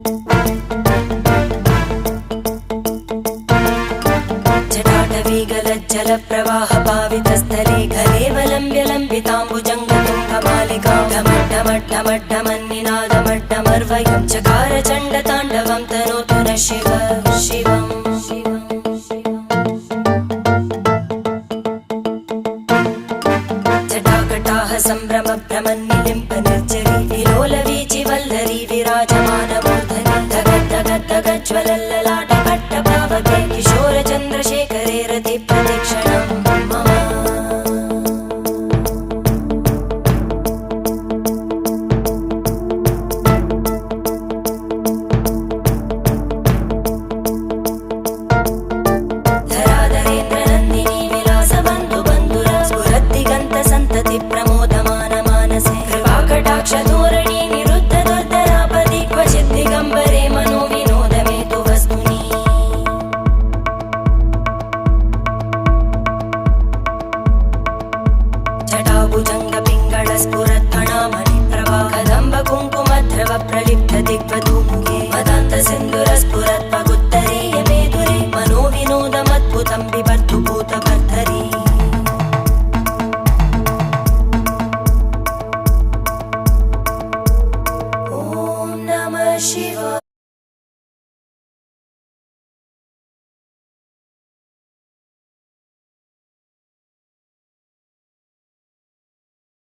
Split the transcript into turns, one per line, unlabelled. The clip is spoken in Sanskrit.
जटाटवीगलज्जलप्रवाहपावितस्थले घलेवलम्ब्य लम्बिताम्बुजङ्गतुङ्गमालिकां ढमड्ढमड्ढमड्ढमन्निनादमड्ढमर्वयं चकार चण्डताण्डवं तनोतु नः शिव शिवम् जटाकटाह सम्भ्रम भ्रमन्निलिम्ब निर्जरी विलोलवीचि वल्लरी विराजमानमूर्धनि धगद्धगद्धगज्ज्वलल्ललाटकट्टपावके किशोरचन्द्रशेखरे रति प्रदक्षिणं मम धराधरेन्द्रनन्दिनी विलासबन्धु बन्धुर स्फुरद्दिगन्त सन्तति प्रमोदमान मानसे कृपाकटाक्षधोरणी निरुद्ध दुर्धरापदि क्वचित् दिगम्बरे मनो विनोदमेतु वस्तुनि जटाभुजङ्ग पिङ्गळ स्फुरत्फणामणिप्रभा कदम्ब कुङ्कुमद्रव प्रलिप्त दिग्वधूमुखे मदान्त सिन्दुर स्फुरत्पगुत्तरीय मेदुरे मनो विनोदमद्भुतं बिभर्तु भूतभर्धरी ॐ नमः शिवाय।